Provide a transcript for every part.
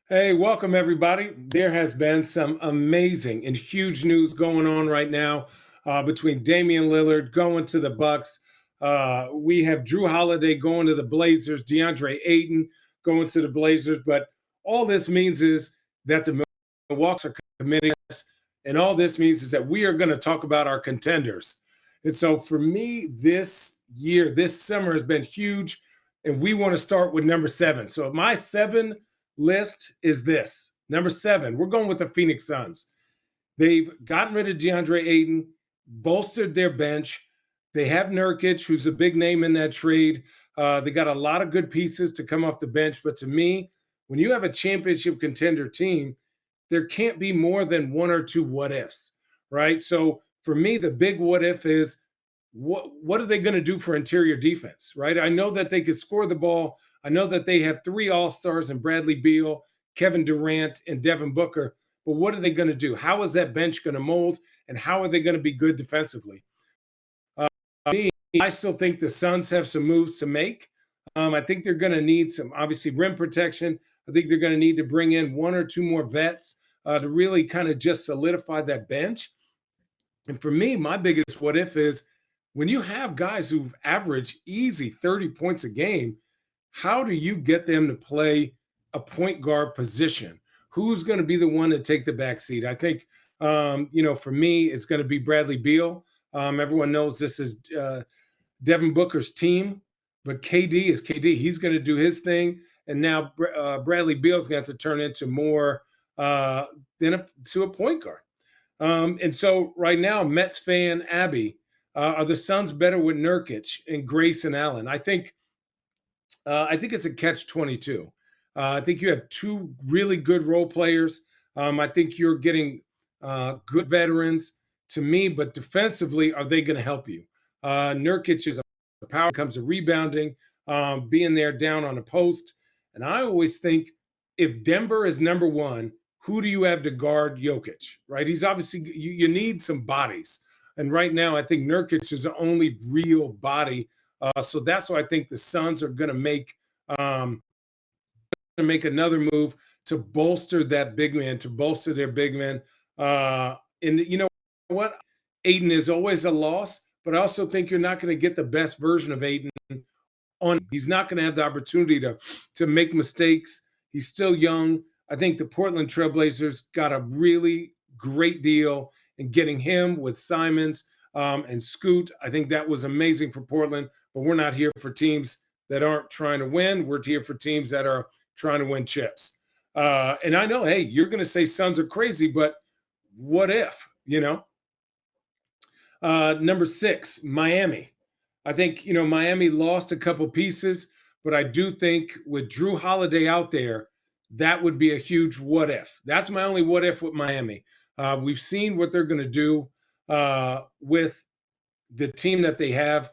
Hey, welcome everybody. There has been some amazing and huge news going on right now between Damian Lillard going to the Bucks. We have Drew Holiday going to the Blazers, DeAndre Ayton going to the Blazers. But all this means is that the Milwaukee are committing us, and all this means is that we are going to talk about our contenders. And so for me, this year, this summer has been huge, and we want to start with number 7. So my 7 list is this. Number 7, we're going with the Phoenix Suns. They've gotten rid of DeAndre Ayton, bolstered their bench. They have Nurkic, who's a big name in that trade. They got a lot of good pieces to come off the bench. But to me, when you have a championship contender team, there can't be more than one or two what ifs, right? So for me, the big what if is what are they going to do for interior defense, right? I know that they could score the ball. I know that they have 3 All-Stars in Bradley Beal, Kevin Durant, and Devin Booker. But what are they going to do? How is that bench going to mold? And how are they going to be good defensively? Me, I still think the Suns have some moves to make. I think they're going to need some, obviously, rim protection. I think they're going to need to bring in 1 or 2 more vets to really kind of just solidify that bench. And for me, my biggest what if is when you have guys who've averaged easy 30 points a game, how do you get them to play a point guard position? Who's going to be the one to take the back seat? I think, for me, it's going to be Bradley Beal. Everyone knows this is Devin Booker's team, but KD is KD. He's going to do his thing. And now Bradley Beal's going to have to turn into more to a point guard. And so right now, Mets fan Abby, are the Suns better with Nurkic and Grayson Allen? I think it's a catch-22. I think you have 2 really good role players. I think you're getting good veterans to me, but defensively, are they going to help you? Nurkic is a power, comes to rebounding, being there down on a post. And I always think if Denver is number 1, who do you have to guard Jokic, right? He's obviously, you need some bodies. And right now, I think Nurkic is the only real body. So that's why I think the Suns are going to make another move to bolster that big man, to bolster their big man. And you know what? Ayton is always a loss, but I also think you're not going to get the best version of Ayton on. He's not going to have the opportunity to make mistakes. He's still young. I think the Portland Trailblazers got a really great deal in getting him with Simons and Scoot. I think that was amazing for Portland, but we're not here for teams that aren't trying to win. We're here for teams that are trying to win chips. And I know, hey, you're going to say Suns are crazy, but what if, Number 6, Miami. I think, Miami lost a couple pieces, but I do think with Drew Holiday out there, that would be a huge what if. That's my only what if with Miami. We've seen what they're going to do with the team that they have.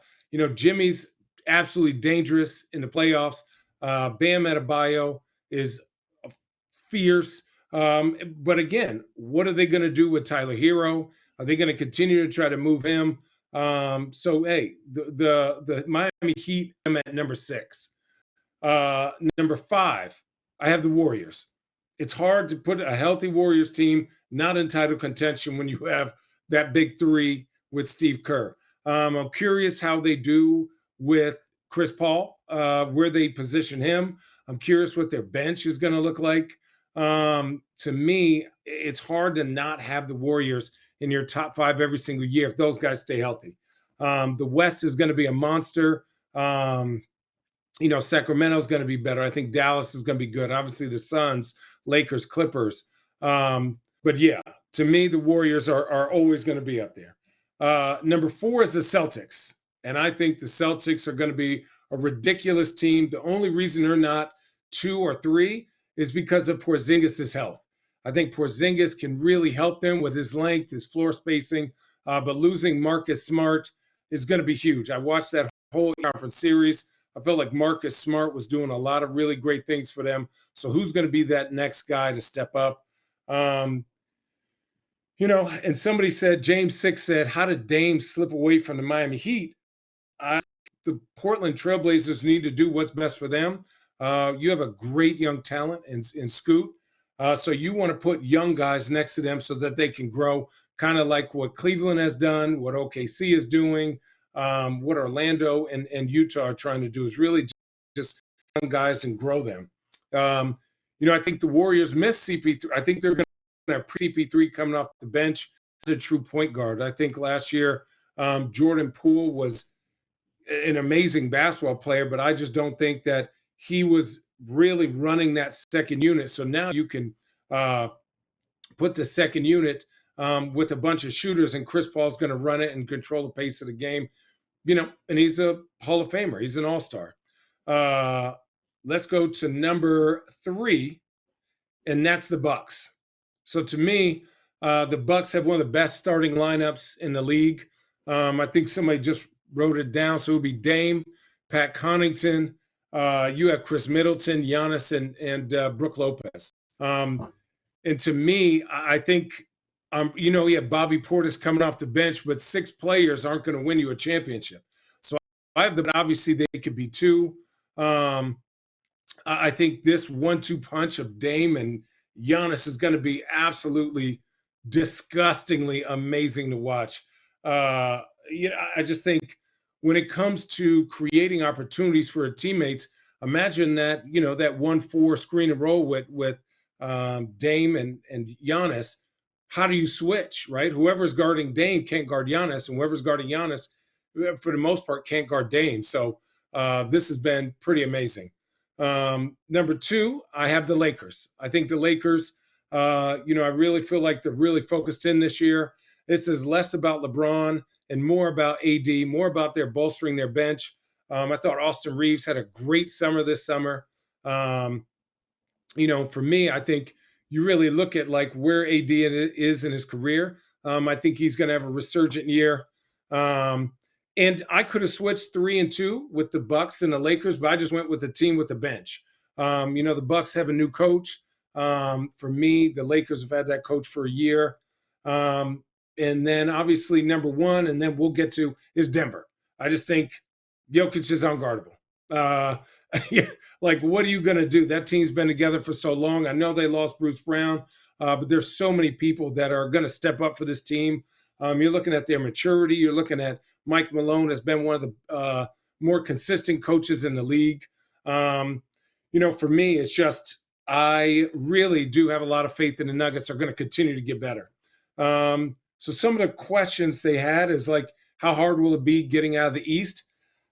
Jimmy's absolutely dangerous in the playoffs. Bam Adebayo is fierce. But again, what are they going to do with Tyler Hero? Are they going to continue to try to move him? So, hey, the Miami Heat, I'm at number 6. Number 5, I have the Warriors. It's hard to put a healthy Warriors team not in title contention when you have that big 3 with Steve Kerr. I'm curious how they do with Chris Paul, where they position him. I'm curious what their bench is going to look like. To me, it's hard to not have the Warriors in your top 5 every single year if those guys stay healthy. The West is going to be a monster. Sacramento is going to be better. I think Dallas is going to be good. Obviously, the Suns, Lakers, Clippers. But yeah, to me, the Warriors are always going to be up there. Number 4 is the Celtics. And I think the Celtics are going to be a ridiculous team. The only reason they're not 2 or 3 is because of Porzingis' health. I think Porzingis can really help them with his length, his floor spacing. But losing Marcus Smart is going to be huge. I watched that whole conference series. I felt like Marcus Smart was doing a lot of really great things for them. So who's going to be that next guy to step up? And somebody said, James 6 said, how did Dame slip away from the Miami Heat? The Portland Trailblazers need to do what's best for them. You have a great young talent in Scoot. So you want to put young guys next to them so that they can grow, kind of like what Cleveland has done, what OKC is doing, what Orlando and Utah are trying to do is really just young guys and grow them. I think the Warriors miss CP3. I think they're going to have CP3 coming off the bench as a true point guard. I think last year Jordan Poole was an amazing basketball player, but I just don't think that he was really running that second unit. So now you can put the second unit with a bunch of shooters, and Chris Paul's going to run it and control the pace of the game. And he's a Hall of Famer. He's an all-star. Let's go to number 3, and that's the Bucks. So to me, the Bucks have one of the best starting lineups in the league. I think somebody just wrote it down. So it would be Dame, Pat Connaughton. You have Chris Middleton, Giannis, and Brook Lopez. And to me, I think, you have Bobby Portis coming off the bench, but 6 players aren't going to win you a championship. So I have them. Obviously, they could be 2. I think this 1-2 punch of Dame and Giannis is going to be absolutely disgustingly amazing to watch. I just think when it comes to creating opportunities for teammates, imagine that, that 1-4 screen and roll with Dame and Giannis. How do you switch, right? Whoever's guarding Dame can't guard Giannis, and whoever's guarding Giannis, for the most part, can't guard Dame. So this has been pretty amazing. Number 2, I have the Lakers. I think the Lakers, I really feel like they're really focused in this year. This is less about LeBron and more about AD, more about their bolstering their bench. I thought Austin Reeves had a great summer this summer. For me, I think you really look at like where AD is in his career. I think he's going to have a resurgent year. And I could have switched 3 and 2 with the Bucks and the Lakers, but I just went with the team with the bench. The Bucks have a new coach. For me, the Lakers have had that coach for a year. And then obviously number 1, and then we'll get to, is Denver. I just think Jokic is unguardable. Like, what are you going to do? That team's been together for so long. I know they lost Bruce Brown, but there's so many people that are going to step up for this team. You're looking at their maturity. You're looking at Mike Malone has been one of the more consistent coaches in the league. For me, it's just I really do have a lot of faith in the Nuggets are going to continue to get better. So some of the questions they had is like, how hard will it be getting out of the East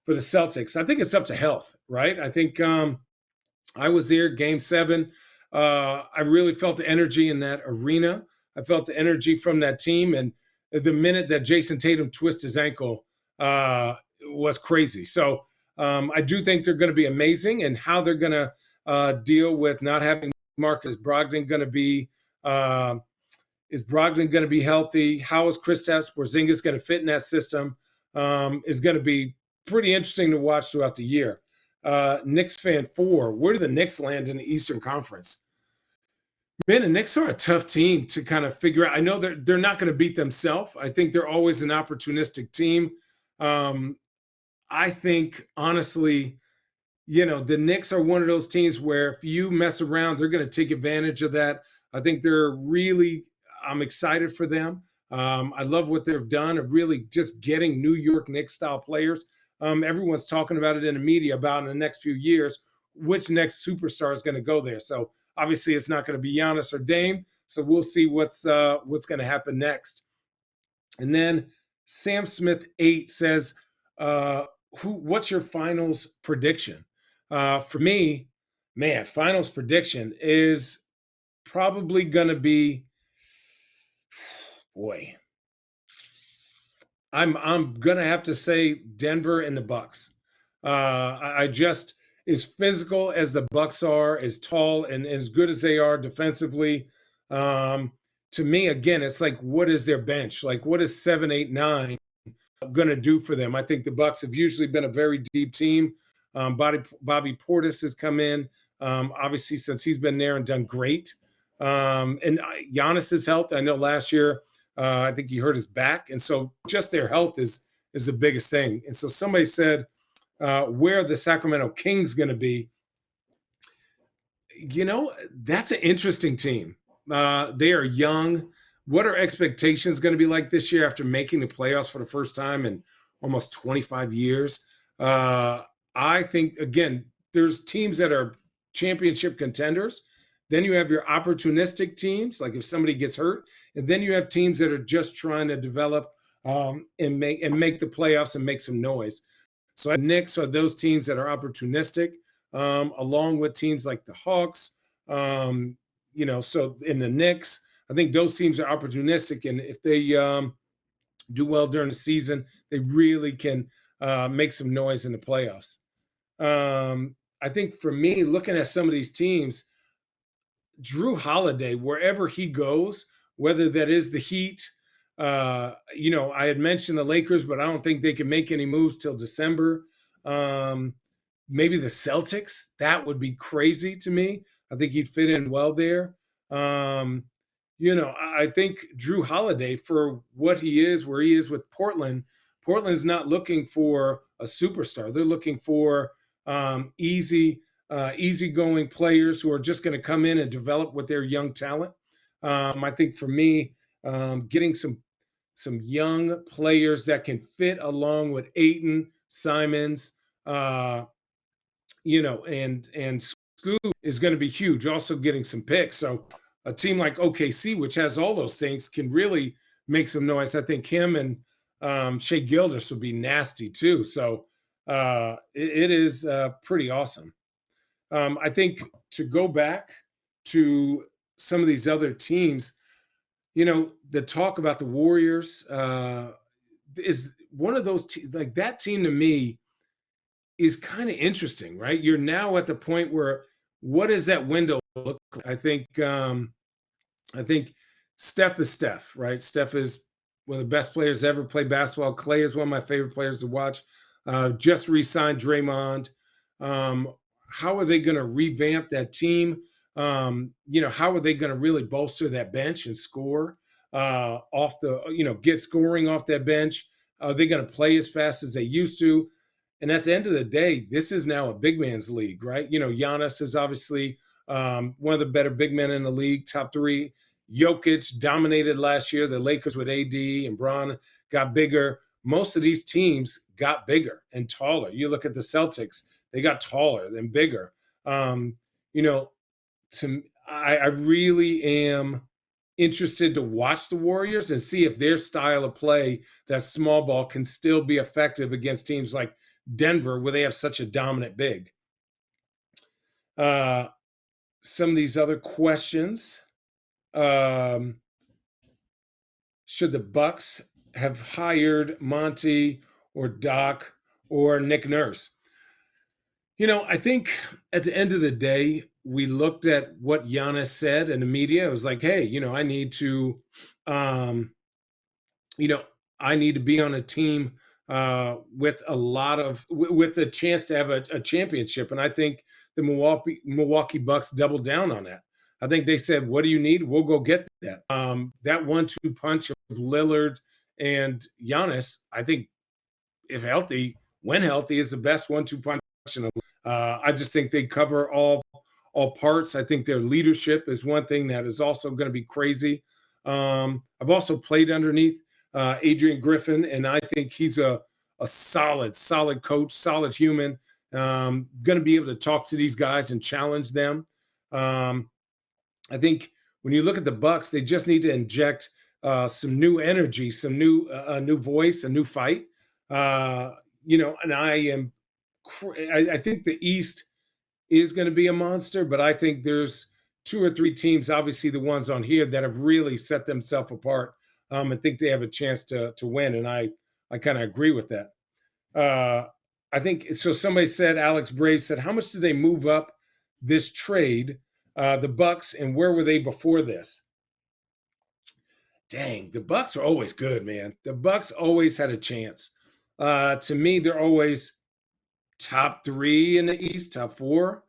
for the Celtics? I think it's up to health, right? I think I was there, Game 7. I really felt the energy in that arena. I felt the energy from that team. And the minute that Jason Tatum twists his ankle was crazy. So I do think they're going to be amazing, and how they're going to deal with not having Marcus Brogdon going to be is Brogdon going to be healthy? How is Kristaps Porzingis going to fit in that system? Is going to be pretty interesting to watch throughout the year. Knicks fan 4, where do the Knicks land in the Eastern Conference? Man, the Knicks are a tough team to kind of figure out. I know they're not going to beat themselves. I think they're always an opportunistic team. I think, honestly, the Knicks are one of those teams where if you mess around, they're going to take advantage of that. I think I'm excited for them. I love what they've done of really just getting New York Knicks style players. Everyone's talking about it in the media about in the next few years, which next superstar is going to go there. So obviously it's not going to be Giannis or Dame. So we'll see what's going to happen next. And then Sam Smith 8 says, what's your finals prediction? For me, man, finals prediction is probably going to be, boy, I'm gonna have to say Denver and the Bucks. I just, as physical as the Bucks are, as tall and as good as they are defensively, to me, again, it's like, what is their bench? Like, what is 7, 8, 9 gonna do for them? I think the Bucks have usually been a very deep team. Bobby Portis has come in, obviously, since he's been there and done great. And Giannis's health, I know last year, I think he hurt his back. And so just their health is the biggest thing. And so somebody said, where are the Sacramento Kings going to be? That's an interesting team. They are young. What are expectations going to be like this year after making the playoffs for the first time in almost 25 years? Uh, I think, again, there's teams that are championship contenders. Then you have your opportunistic teams, like if somebody gets hurt, and then you have teams that are just trying to develop and make the playoffs and make some noise. So the Knicks are those teams that are opportunistic, along with teams like the Hawks. So in the Knicks, I think those teams are opportunistic, and if they do well during the season, they really can make some noise in the playoffs. I think for me, looking at some of these teams, Drew Holiday, wherever he goes, whether that is the Heat, I had mentioned the Lakers, but I don't think they can make any moves till December. Um, Maybe the Celtics, that would be crazy to me. I think he'd fit in well there. Um, I think Drew Holiday, for what he is, where he is with Portland, Portland's not looking for a superstar. They're looking for easygoing players who are just going to come in and develop with their young talent. I think for me, getting some young players that can fit along with Aiton, Simons, uh, and Scoot is going to be huge. Also getting some picks. So a team like OKC, which has all those things, can really make some noise. I think him and Shea Gildas will be nasty too. So it is pretty awesome. I think to go back to some of these other teams, the talk about the Warriors is one of those like that team to me is kind of interesting, right? You're now at the point where what does that window look like? I think Steph is Steph, right? Steph is one of the best players to ever play basketball. Clay is one of my favorite players to watch. Just re-signed Draymond. Um, how are they going to revamp that team? How are they going to really bolster that bench and score off get scoring off that bench? Are they going to play as fast as they used to? And at the end of the day, this is now a big man's league, right? Giannis is obviously one of the better big men in the league, top three. Jokic dominated last year. The Lakers with AD and Bron got bigger. Most of these teams got bigger and taller. You look at the Celtics; they got taller and bigger. Um, you know, I really am interested to watch the Warriors and see if their style of play, that small ball, can still be effective against teams like Denver, where they have such a dominant big. Uh, some of these other questions. Um, should the Bucks have hired Monty or Doc or Nick Nurse? I think at the end of the day, we looked at what Giannis said in the media. It was like, hey, um, you know, I need to be on a team with with a chance to have a championship. And I think the Milwaukee Bucks doubled down on that. I think they said, "What do you need? We'll go get that." That 1-2 punch of Lillard and Giannis, I think, if healthy, when healthy, is the best 1-2 punch. I just think they cover all parts. I think their leadership is one thing that is also going to be crazy. I've also played underneath Adrian Griffin, and I think he's a solid coach, solid human. Going to be able to talk to these guys and challenge them. I think when you look at the Bucks, they just need to inject some new energy, some new voice, a new fight. And I think the East is going to be a monster, but I think there's two or three teams, obviously the ones on here, that have really set themselves apart and think they have a chance to win. And I kind of agree with that. I think so. Somebody said, Alex Brave said, how much did they move up this trade, the Bucks, and where were they before this? Dang, the Bucks are always good, man. The Bucks always had a chance. To me, they're always top three in the East, top four.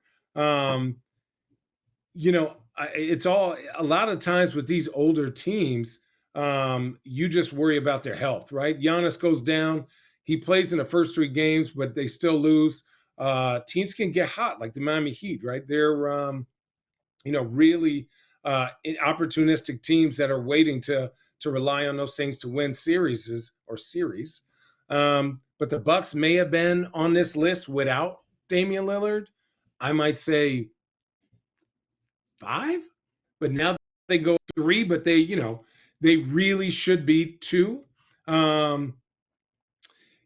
It's all a lot of times with these older teams. You just worry about their health, right? Giannis goes down. He plays in the first three games, but they still lose. Teams can get hot, like the Miami Heat, right? They're really opportunistic teams that are waiting to rely on those things to win series. But the Bucks may have been on this list without Damian Lillard. I might say 5, but now they go 3, but they really should be 2. Um,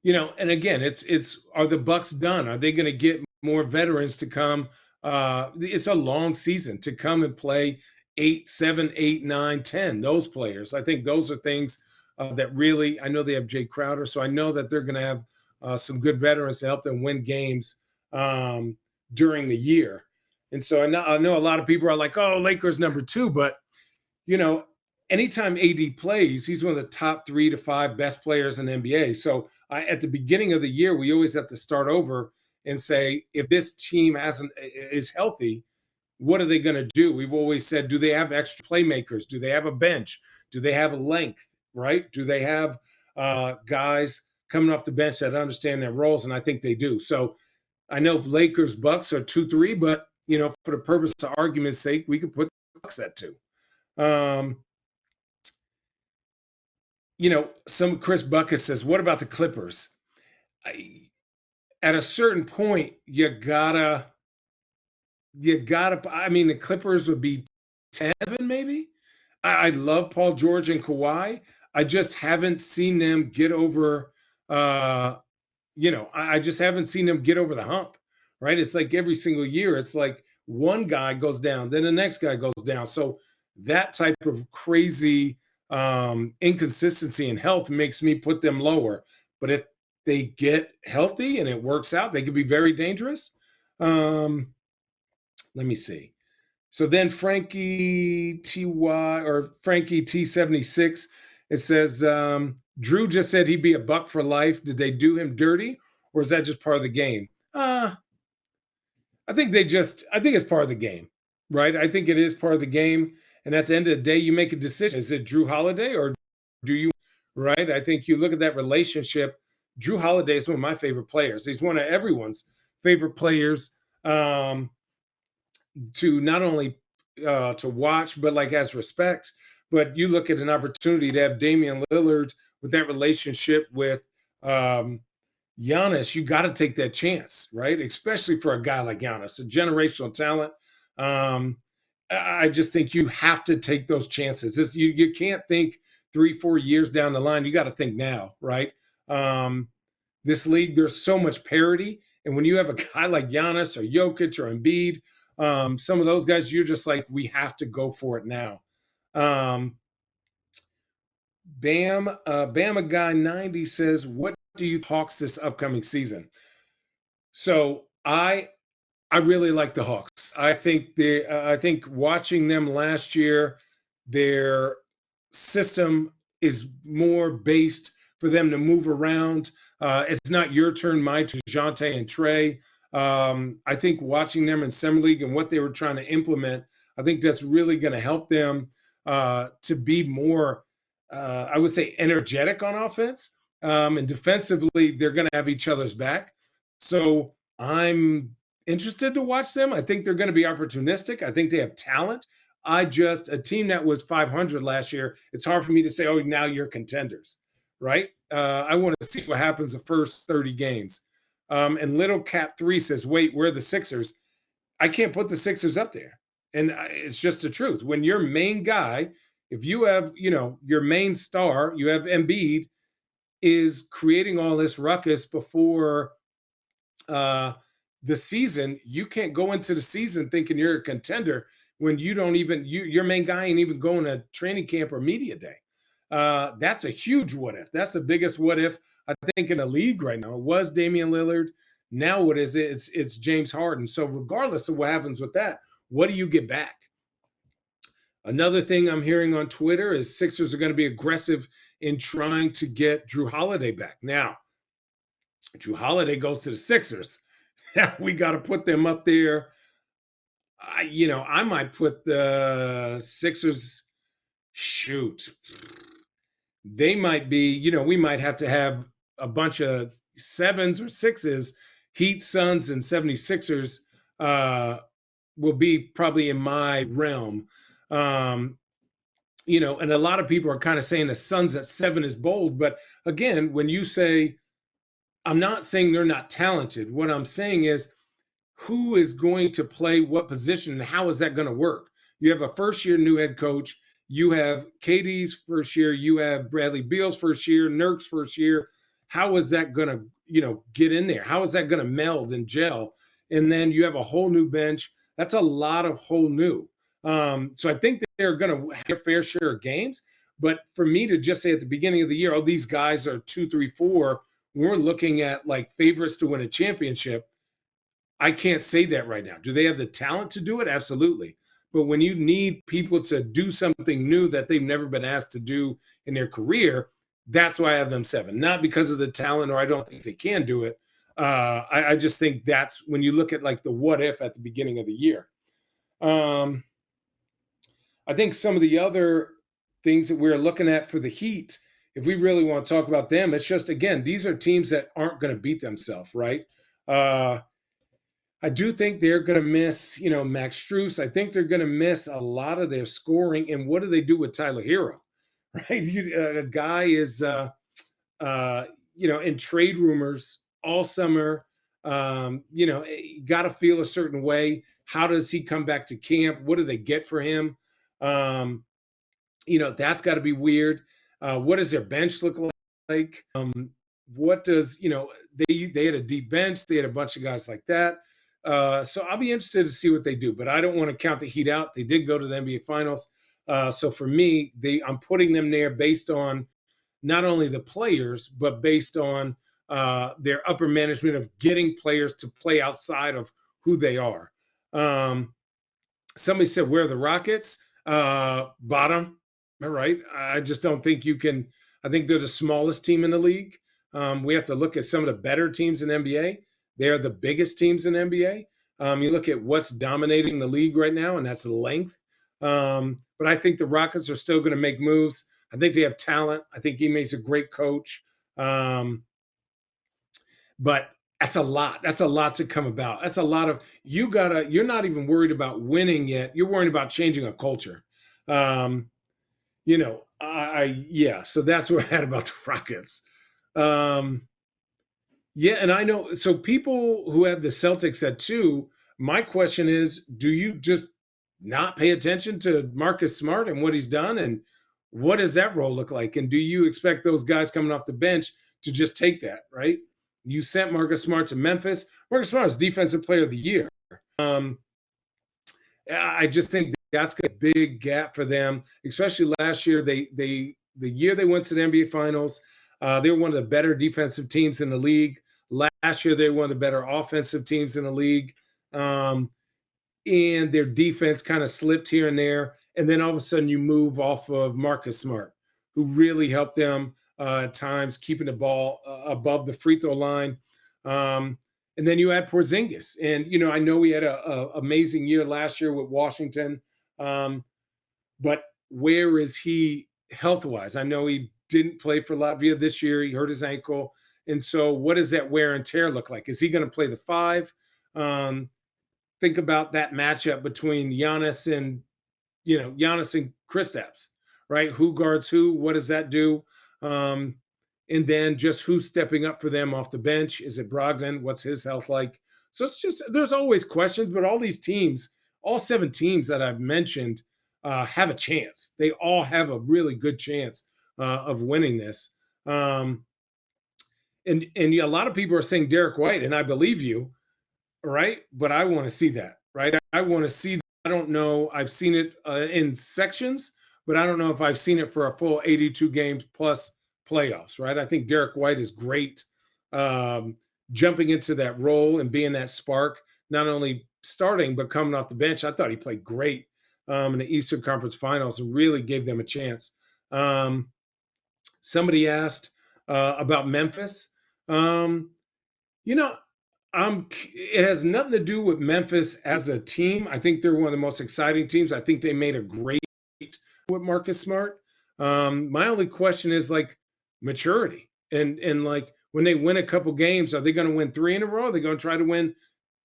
and again, it's are the Bucks done? Are they going to get more veterans to come? It's a long season to come and play 8, 7, 8, 9, 10. Those players, I think those are things that really. I know they have Jay Crowder, so I know that they're going to have some good veterans to help them win games during the year. And so I know a lot of people are like, "Oh, Lakers number 2," but you know, anytime AD plays, he's one of the top 3 to 5 best players in the NBA. So at the beginning of the year, we always have to start over and say, if this team is healthy, what are they going to do? We've always said, do they have extra playmakers? Do they have a bench? Do they have a length? Right? Do they have guys coming off the bench that understand their roles? And I think they do. So I know Lakers Bucks are 2-3, but for the purpose of argument's sake, we could put the Bucks at 2. Um, some Chris Bucket says, what about the Clippers? At a certain point, you gotta. I mean, the Clippers would be 10, maybe. I love Paul George and Kawhi. I just haven't seen them get over. I just haven't seen them get over the hump. Right? It's like every single year, it's like one guy goes down, then the next guy goes down. So that type of crazy inconsistency in health makes me put them lower. But if they get healthy and it works out, they could be very dangerous. Let me see. So then Frankie T76, it says, Drew just said he'd be a Buck for life. Did they do him dirty, or is that just part of the game? I think it's part of the game, right? I think it is part of the game. And at the end of the day, you make a decision. Is it Drew Holiday or do you, right? I think you look at that relationship. Drew Holiday is one of my favorite players. He's one of everyone's favorite players to not only to watch, but like as respect. But you look at an opportunity to have Damian Lillard with that relationship with Giannis, you got to take that chance, right? Especially for a guy like Giannis, a generational talent. I just think you have to take those chances. You can't think 3-4 years down the line. You got to think now, right? This league, there's so much parity. And when you have a guy like Giannis or Jokic or Embiid, some of those guys, you're just like, we have to go for it now. Bama Guy 90 says, what do you Hawks this upcoming season? So I really like the Hawks. I think watching them last year, their system is more based for them to move around. It's not your turn, my turn, DeJounte and Trey. I think watching them in Summer League and what they were trying to implement, I think that's really going to help them to be more, I would say, energetic on offense. And defensively, they're going to have each other's back. So I'm interested to watch them. I think they're going to be opportunistic. I think they have talent. A team that was 500 last year, it's hard for me to say, oh, now you're contenders, right? I want to see what happens the first 30 games. And Little Cat 3 says, wait, we're the Sixers. I can't put the Sixers up there. And it's just the truth. When your main guy, if you have, your main star, you have Embiid, is creating all this ruckus before the season, you can't go into the season thinking you're a contender when you don't even, your main guy ain't even going to training camp or media day. That's a huge what if. That's the biggest what if, I think, in the league right now. It was Damian Lillard. Now what is it? It's James Harden. So regardless of what happens with that, what do you get back? Another thing I'm hearing on Twitter is Sixers are going to be aggressive in trying to get Drew Holiday back. Now, Drew Holiday goes to the Sixers. Now we got to put them up there. I might put the Sixers, shoot. They might be, we might have to have a bunch of 7s or 6s, Heat, Suns, and 76ers will be probably in my realm. Um, and a lot of people are kind of saying the Suns at 7 is bold, but again, when you say, I'm not saying they're not talented. What I'm saying is who is going to play what position and how is that going to work? You have a first year new head coach. You have KD's first year. You have Bradley Beal's first year, Nurk's first year. How is that going to, get in there? How is that going to meld and gel? And then you have a whole new bench. That's a lot of whole new. So I think that they're going to have a fair share of games. But for me to just say at the beginning of the year, oh, these guys are 2, 3, 4, we're looking at like favorites to win a championship. I can't say that right now. Do they have the talent to do it? Absolutely. But when you need people to do something new that they've never been asked to do in their career, that's why I have them 7. Not because of the talent or I don't think they can do it. I just think that's when you look at like the what if at the beginning of the year. I think some of the other things that we're looking at for the Heat, if we really want to talk about them, it's just, again, these are teams that aren't going to beat themselves, right? I do think they're going to miss, Max Strus. I think they're going to miss a lot of their scoring. And what do they do with Tyler Hero, right? A guy is, in trade rumors all summer. Got to feel a certain way. How does he come back to camp? What do they get for him? That's got to be weird. What does their bench look like? What does, they had a deep bench. They had a bunch of guys like that. So I'll be interested to see what they do, but I don't want to count the Heat out. They did go to the NBA Finals. So for me, I'm putting them there based on not only the players, but based on their upper management of getting players to play outside of who they are. Somebody said, where are the Rockets? Bottom. All right. I just don't think you can. I think they're the smallest team in the league. We have to look at some of the better teams in NBA. They're the biggest teams in NBA. You look at what's dominating the league right now, and that's length. But I think the Rockets are still going to make moves. I think they have talent. I think Ime's a great coach. But that's a lot. That's a lot to come about. That's a lot of you're not even worried about winning yet. You're worried about changing a culture. So that's what I had about the Rockets. And I know, so people who have the Celtics at 2, my question is, do you just not pay attention to Marcus Smart and what he's done? And what does that role look like? And do you expect those guys coming off the bench to just take that, right? You sent Marcus Smart to Memphis. Marcus Smart was Defensive Player of the Year. I just think that's a big gap for them, especially last year. The year they went to the NBA Finals, they were one of the better defensive teams in the league. Last year, they were one of the better offensive teams in the league. And their defense kind of slipped here and there. And then all of a sudden, you move off of Marcus Smart, who really helped them at times, keeping the ball above the free throw line. And then you add Porzingis. And, I know he had an amazing year last year with Washington. But where is he health-wise? I know he didn't play for Latvia this year. He hurt his ankle. And so what does that wear and tear look like? Is he going to play the 5? Think about that matchup between Giannis and Kristaps, right? Who guards who? What does that do? And then just who's stepping up for them off the bench? Is it Brogdon? What's his health like? So it's just, there's always questions, but all these teams, all 7 teams that I've mentioned have a chance. They all have a really good chance of winning this. And a lot of people are saying Derek White, and I believe you, right? But I want to see that, right? I want to see that. I don't know. I've seen it in sections, but I don't know if I've seen it for a full 82 games plus playoffs, right? I think Derek White is great jumping into that role and being that spark, not only starting, but coming off the bench. I thought he played great in the Eastern Conference Finals and really gave them a chance. Somebody asked about Memphis. It has nothing to do with Memphis as a team. I think they're one of the most exciting teams. I think they made a great with Marcus Smart. My only question is like maturity and like when they win a couple games, are they going to win 3 in a row? Are they going to try to win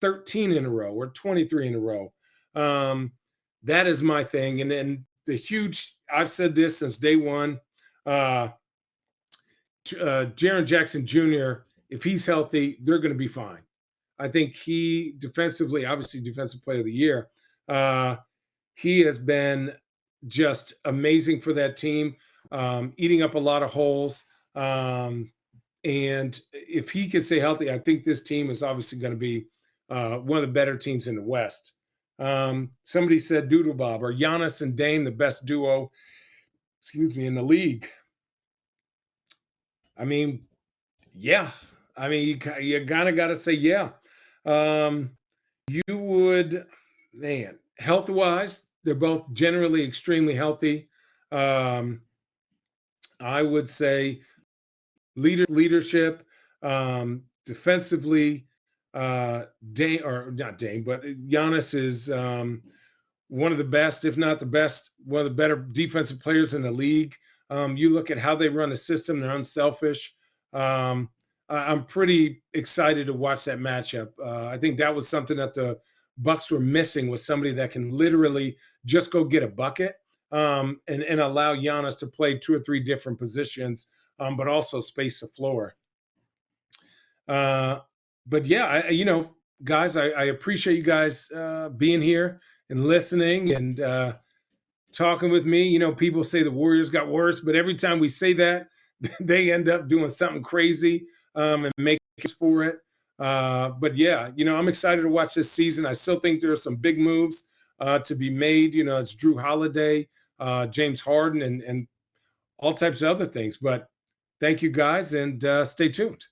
13 in a row or 23 in a row? Um, that is my thing. And then the huge, I've said this since day one. Uh, Jaren Jackson Jr., if he's healthy, they're going to be fine. I think he defensively, obviously defensive player of the year. Uh, he has been just amazing for that team, eating up a lot of holes. And if he can stay healthy, I think this team is obviously going to be one of the better teams in the West. Somebody said Doodle Bob or Giannis and Dame, the best duo, excuse me, in the league. I mean, yeah. I mean, you kind of got to say, yeah. Um, you would, man, health wise, they're both generally extremely healthy. Um, I would say leadership, defensively, Dame or not Dame, but Giannis is one of the best, if not the best, one of the better defensive players in the league. You look at how they run the system; they're unselfish. I'm pretty excited to watch that matchup. I think that was something that the Bucks were missing was somebody that can literally just go get a bucket and allow Giannis to play two or three different positions, but also space the floor. Uh, but yeah, guys, I appreciate you guys being here and listening and talking with me. People say the Warriors got worse, but every time we say that, they end up doing something crazy and make for it. But yeah, I'm excited to watch this season. I still think there are some big moves to be made. It's Drew Holiday, James Harden, and all types of other things. But thank you guys, and stay tuned.